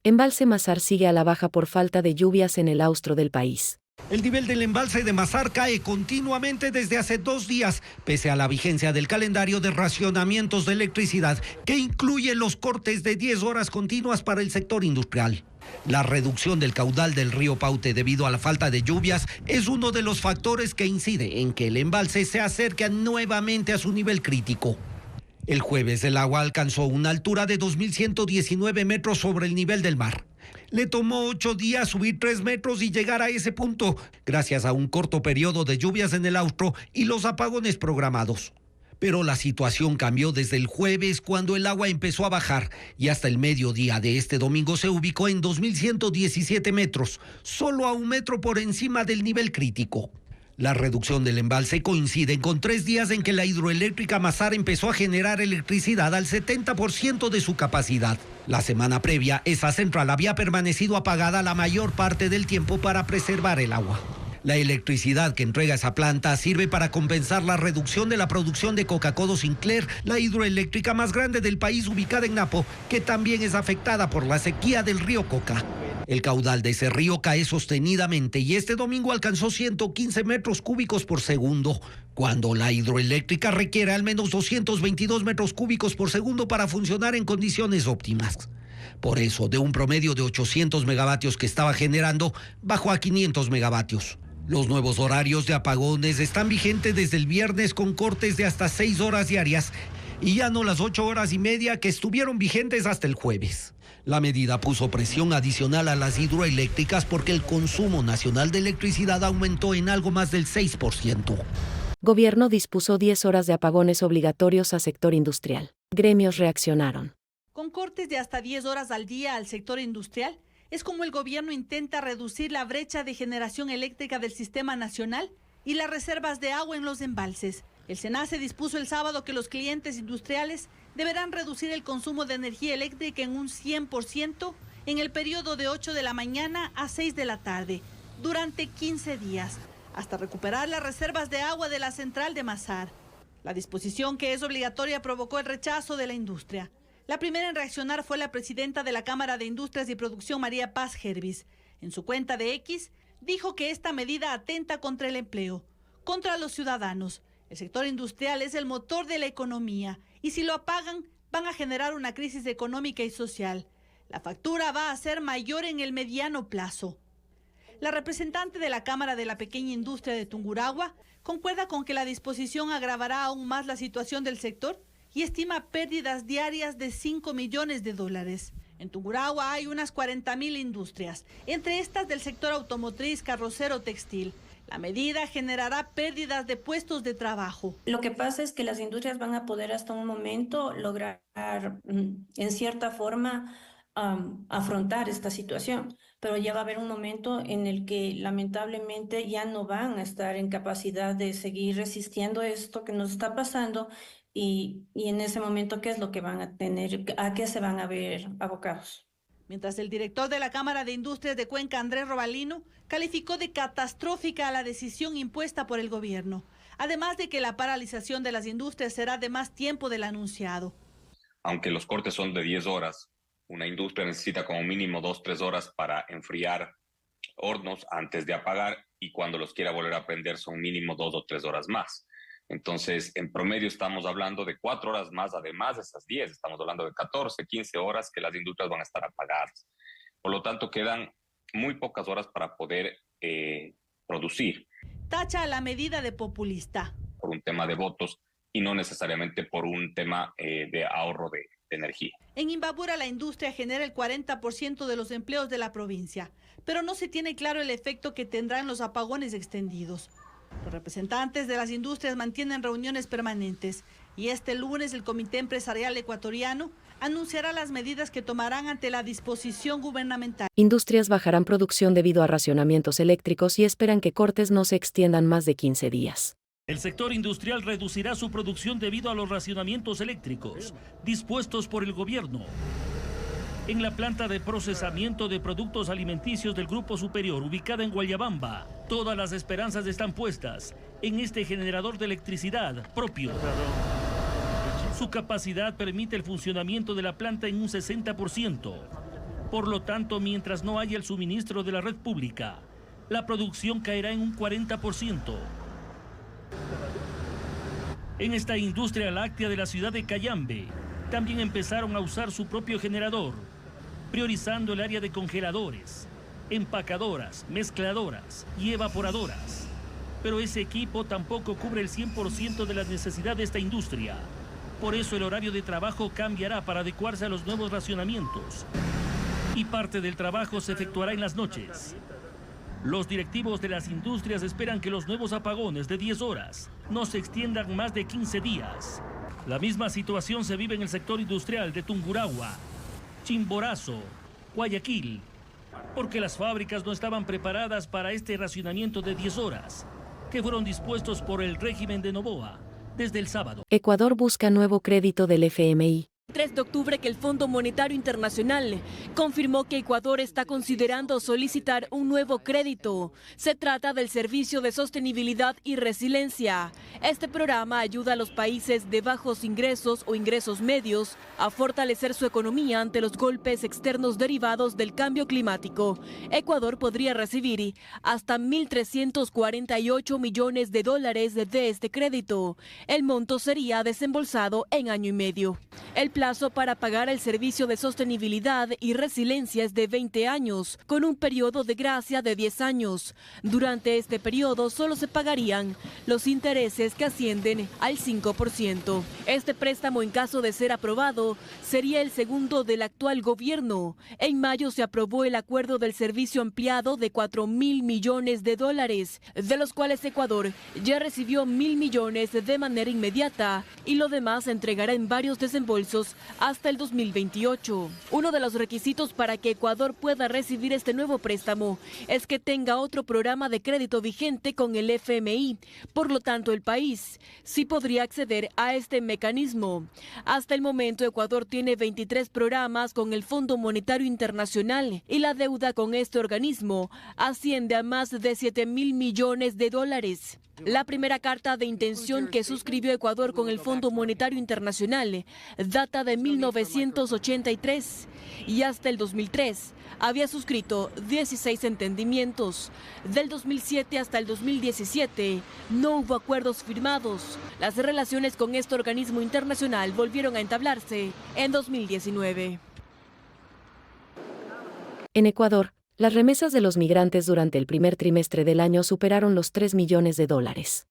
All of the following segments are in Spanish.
Embalse Mazar sigue a la baja por falta de lluvias en el austro del país. El nivel del embalse de Mazar cae continuamente desde hace 2 días, pese a la vigencia del calendario de racionamientos de electricidad, que incluye los cortes de 10 horas continuas para el sector industrial. La reducción del caudal del río Paute debido a la falta de lluvias es uno de los factores que incide en que el embalse se acerque nuevamente a su nivel crítico. El jueves el agua alcanzó una altura de 2.119 metros sobre el nivel del mar. Le tomó 8 días subir 3 metros y llegar a ese punto, gracias a un corto periodo de lluvias en el austro y los apagones programados. Pero la situación cambió desde el jueves, cuando el agua empezó a bajar, y hasta el mediodía de este domingo se ubicó en 2.117 metros, solo a 1 metro por encima del nivel crítico. La reducción del embalse coincide con 3 días en que la hidroeléctrica Mazar empezó a generar electricidad al 70% de su capacidad. La semana previa, esa central había permanecido apagada la mayor parte del tiempo para preservar el agua. La electricidad que entrega esa planta sirve para compensar la reducción de la producción de Coca-Cola Sinclair, la hidroeléctrica más grande del país ubicada en Napo, que también es afectada por la sequía del río Coca. El caudal de ese río cae sostenidamente y este domingo alcanzó 115 metros cúbicos por segundo, cuando la hidroeléctrica requiere al menos 222 metros cúbicos por segundo para funcionar en condiciones óptimas. Por eso, de un promedio de 800 megavatios que estaba generando, bajó a 500 megavatios. Los nuevos horarios de apagones están vigentes desde el viernes, con cortes de hasta 6 horas diarias y ya no las 8 horas y media que estuvieron vigentes hasta el jueves. La medida puso presión adicional a las hidroeléctricas porque el consumo nacional de electricidad aumentó en algo más del 6%. Gobierno dispuso 10 horas de apagones obligatorios a sector industrial. Gremios reaccionaron. Con cortes de hasta 10 horas al día al sector industrial, es como el gobierno intenta reducir la brecha de generación eléctrica del sistema nacional y las reservas de agua en los embalses. El SENACE dispuso el sábado que los clientes industriales deberán reducir el consumo de energía eléctrica en un 100% en el periodo de 8 de la mañana a 6 de la tarde, durante 15 días, hasta recuperar las reservas de agua de la central de Mazar. La disposición, que es obligatoria, provocó el rechazo de la industria. La primera en reaccionar fue la presidenta de la Cámara de Industrias y Producción, María Paz Gervis. En su cuenta de X, dijo que esta medida atenta contra el empleo, contra los ciudadanos. El sector industrial es el motor de la economía y si lo apagan, van a generar una crisis económica y social. La factura va a ser mayor en el mediano plazo. La representante de la Cámara de la Pequeña Industria de Tungurahua concuerda con que la disposición agravará aún más la situación del sector y estima pérdidas diarias de $5 millones. En Tungurahua hay unas 40.000 industrias, entre estas del sector automotriz, carrocero, textil. La medida generará pérdidas de puestos de trabajo. Lo que pasa es que las industrias van a poder hasta un momento lograr, en cierta forma, afrontar esta situación, pero ya va a haber un momento en el que lamentablemente ya no van a estar en capacidad de seguir resistiendo esto que nos está pasando y en ese momento, ¿qué es lo que van a tener? ¿A qué se van a ver abocados? Mientras el director de la Cámara de Industrias de Cuenca, Andrés Robalino, calificó de catastrófica la decisión impuesta por el gobierno, además de que la paralización de las industrias será de más tiempo del anunciado. Aunque los cortes son de 10 horas, una industria necesita como mínimo 2-3 horas para enfriar hornos antes de apagar, y cuando los quiera volver a prender son mínimo 2 o 3 horas más. Entonces, en promedio estamos hablando de 4 horas más, además de esas 10. Estamos hablando de 14, 15 horas que las industrias van a estar apagadas. Por lo tanto, quedan muy pocas horas para poder producir. Tacha la medida de populista. Por un tema de votos y no necesariamente por un tema de ahorro de energía. En Imbabura, la industria genera el 40% de los empleos de la provincia, pero no se tiene claro el efecto que tendrán los apagones extendidos. Los representantes de las industrias mantienen reuniones permanentes y este lunes el Comité Empresarial Ecuatoriano anunciará las medidas que tomarán ante la disposición gubernamental. Industrias bajarán producción debido a racionamientos eléctricos y esperan que cortes no se extiendan más de 15 días. El sector industrial reducirá su producción debido a los racionamientos eléctricos dispuestos por el gobierno. En la planta de procesamiento de productos alimenticios del Grupo Superior, ubicada en Guayabamba, todas las esperanzas están puestas en este generador de electricidad propio. Su capacidad permite el funcionamiento de la planta en un 60%. Por lo tanto, mientras no haya el suministro de la red pública, la producción caerá en un 40%. En esta industria láctea de la ciudad de Cayambe, también empezaron a usar su propio generador, priorizando el área de congeladores, empacadoras, mezcladoras y evaporadoras. Pero ese equipo tampoco cubre el 100% de la necesidad de esta industria. Por eso el horario de trabajo cambiará para adecuarse a los nuevos racionamientos. Y parte del trabajo se efectuará en las noches. Los directivos de las industrias esperan que los nuevos apagones de 10 horas no se extiendan más de 15 días. La misma situación se vive en el sector industrial de Tungurahua, Chimborazo, Guayaquil, porque las fábricas no estaban preparadas para este racionamiento de 10 horas, que fueron dispuestos por el régimen de Noboa desde el sábado. Ecuador busca nuevo crédito del FMI. 3 de octubre que el Fondo Monetario Internacional confirmó que Ecuador está considerando solicitar un nuevo crédito. Se trata del Servicio de Sostenibilidad y Resiliencia. Este programa ayuda a los países de bajos ingresos o ingresos medios a fortalecer su economía ante los golpes externos derivados del cambio climático. Ecuador podría recibir hasta 1.348 millones de dólares de este crédito. El monto sería desembolsado en año y medio. El plazo para pagar el servicio de sostenibilidad y resiliencia es de 20 años, con un periodo de gracia de 10 años. Durante este periodo solo se pagarían los intereses que ascienden al 5%. Este préstamo, en caso de ser aprobado, sería el segundo del actual gobierno. En mayo se aprobó el acuerdo del servicio ampliado de 4.000 millones de dólares, de los cuales Ecuador ya recibió 1.000 millones de manera inmediata y lo demás se entregará en varios desembolsos hasta el 2028. Uno de los requisitos para que Ecuador pueda recibir este nuevo préstamo es que tenga otro programa de crédito vigente con el FMI. Por lo tanto, el país sí podría acceder a este mecanismo. Hasta el momento, Ecuador tiene 23 programas con el Fondo Monetario Internacional y la deuda con este organismo asciende a más de 7.000 millones de dólares. La primera carta de intención que suscribió Ecuador con el Fondo Monetario Internacional data de 1983 y hasta el 2003 había suscrito 16 entendimientos. Del 2007 hasta el 2017 no hubo acuerdos firmados. Las relaciones con este organismo internacional volvieron a entablarse en 2019. En Ecuador, las remesas de los migrantes durante el primer trimestre del año superaron los 3 millones de dólares.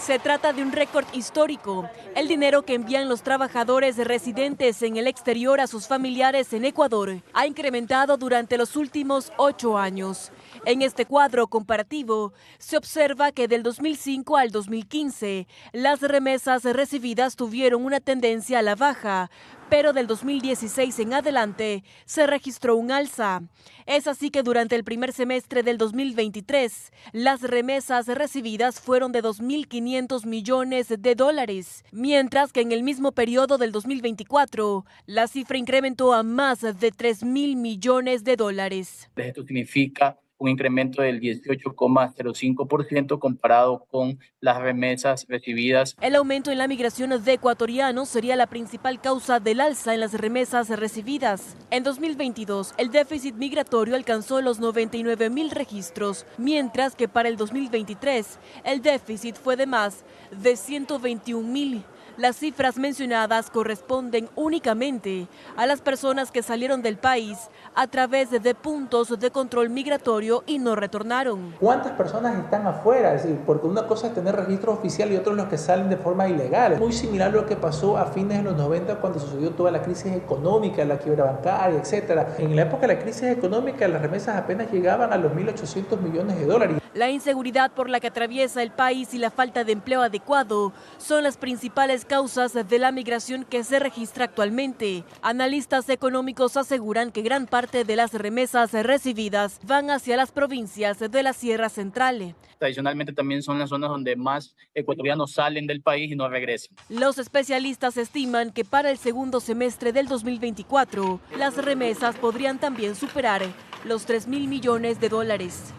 Se trata de un récord histórico. El dinero que envían los trabajadores residentes en el exterior a sus familiares en Ecuador ha incrementado durante los últimos 8 años. En este cuadro comparativo, se observa que del 2005 al 2015, las remesas recibidas tuvieron una tendencia a la baja, pero del 2016 en adelante se registró un alza. Es así que durante el primer semestre del 2023, las remesas recibidas fueron de 2.500 millones de dólares, mientras que en el mismo periodo del 2024, la cifra incrementó a más de 3.000 millones de dólares. Esto significa un incremento del 18,05% comparado con las remesas recibidas. El aumento en la migración de ecuatorianos sería la principal causa del alza en las remesas recibidas. En 2022, el déficit migratorio alcanzó los 99.000 registros, mientras que para el 2023, el déficit fue de más de 121.000. Las cifras mencionadas corresponden únicamente a las personas que salieron del país a través de puntos de control migratorio y no retornaron. ¿Cuántas personas están afuera? Es decir, porque una cosa es tener registro oficial y otros los que salen de forma ilegal. Muy similar a lo que pasó a fines de los 90 cuando sucedió toda la crisis económica, la quiebra bancaria, etc. En la época de la crisis económica, las remesas apenas llegaban a los 1.800 millones de dólares. La inseguridad por la que atraviesa el país y la falta de empleo adecuado son las principales causas de la migración que se registra actualmente. Analistas económicos aseguran que gran parte de las remesas recibidas van hacia las provincias de la Sierra Central. Tradicionalmente también son las zonas donde más ecuatorianos salen del país y no regresan. Los especialistas estiman que para el segundo semestre del 2024, las remesas podrían también superar los 3.000 millones de dólares.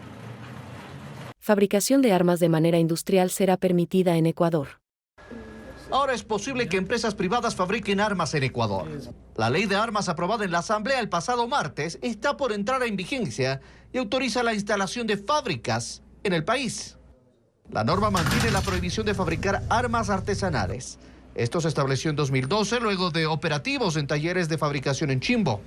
Fabricación de armas de manera industrial será permitida en Ecuador. ahora es posible que empresas privadas fabriquen armas en Ecuador. La ley de armas aprobada en la Asamblea el pasado martes está por entrar en vigencia y autoriza la instalación de fábricas en el país. La norma mantiene la prohibición de fabricar armas artesanales. Esto se estableció en 2012 luego de operativos en talleres de fabricación en Chimbo.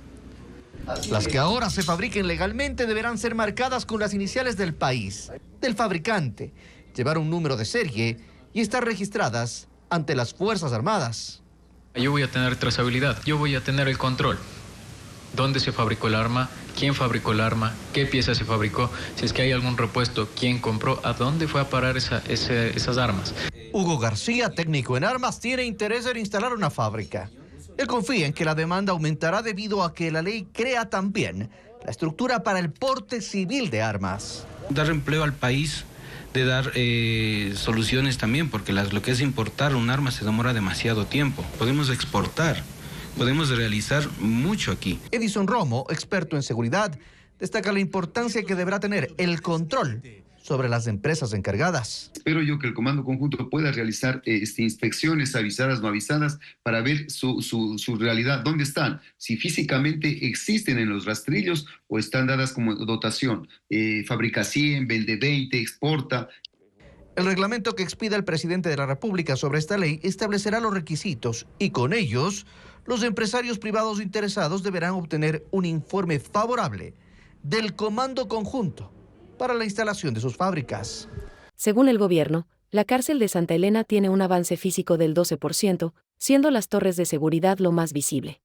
Las que ahora se fabriquen legalmente deberán ser marcadas con las iniciales del país, del fabricante, llevar un número de serie y estar registradas ante las Fuerzas Armadas. Yo voy a tener trazabilidad, yo voy a tener el control. ¿Dónde se fabricó el arma? ¿Quién fabricó el arma? ¿Qué pieza se fabricó? Si es que hay algún repuesto, ¿quién compró? ¿A dónde fue a parar esas armas? Hugo García, técnico en armas, tiene interés en instalar una fábrica. Él confía en que la demanda aumentará debido a que la ley crea también la estructura para el porte civil de armas. Dar empleo al país, de dar soluciones también, porque lo que es importar un arma se demora demasiado tiempo. Podemos exportar, podemos realizar mucho aquí. Edison Romo, experto en seguridad, destaca la importancia que deberá tener el control sobre las empresas encargadas. Espero yo que el Comando Conjunto pueda realizar inspecciones avisadas, no avisadas, para ver su realidad, dónde están, si físicamente existen en los rastrillos o están dadas como dotación. Fabrica 100, vende 20, exporta. El reglamento que expida el presidente de la República sobre esta ley establecerá los requisitos y con ellos los empresarios privados interesados deberán obtener un informe favorable del Comando Conjunto para la instalación de sus fábricas. Según el gobierno, la cárcel de Santa Elena tiene un avance físico del 12%, siendo las torres de seguridad lo más visible.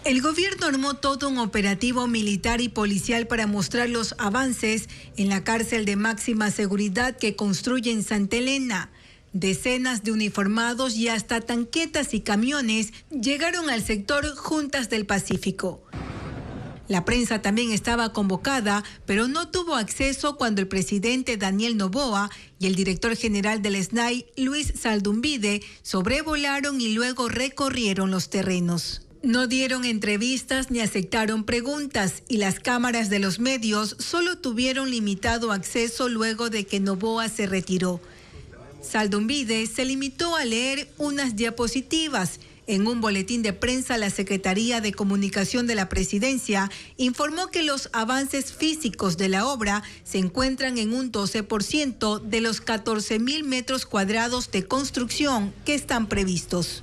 El gobierno armó todo un operativo militar y policial para mostrar los avances en la cárcel de máxima seguridad que construye en Santa Elena. Decenas de uniformados y hasta tanquetas y camiones llegaron al sector Juntas del Pacífico. La prensa también estaba convocada, pero no tuvo acceso cuando el presidente Daniel Noboa y el director general del SNAI, Luis Saldumbide, sobrevolaron y luego recorrieron los terrenos. No dieron entrevistas ni aceptaron preguntas y las cámaras de los medios solo tuvieron limitado acceso luego de que Noboa se retiró. Saldumbide se limitó a leer unas diapositivas. En un boletín de prensa, la Secretaría de Comunicación de la Presidencia informó que los avances físicos de la obra se encuentran en un 12% de los 14,000 metros cuadrados de construcción que están previstos.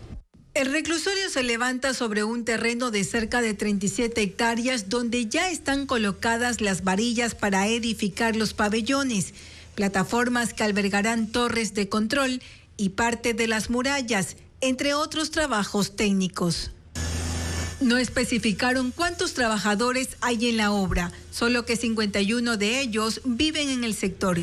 El reclusorio se levanta sobre un terreno de cerca de 37 hectáreas donde ya están colocadas las varillas para edificar los pabellones, plataformas que albergarán torres de control y parte de las murallas, entre otros trabajos técnicos. No especificaron cuántos trabajadores hay en la obra, solo que 51 de ellos viven en el sector.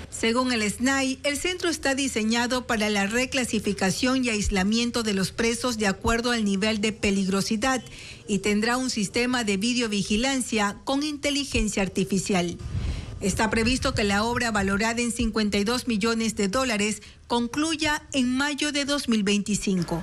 Según el SNAI, el centro está diseñado para la reclasificación y aislamiento de los presos de acuerdo al nivel de peligrosidad y tendrá un sistema de videovigilancia con inteligencia artificial. Está previsto que la obra, valorada en $52 millones, concluya en mayo de 2025.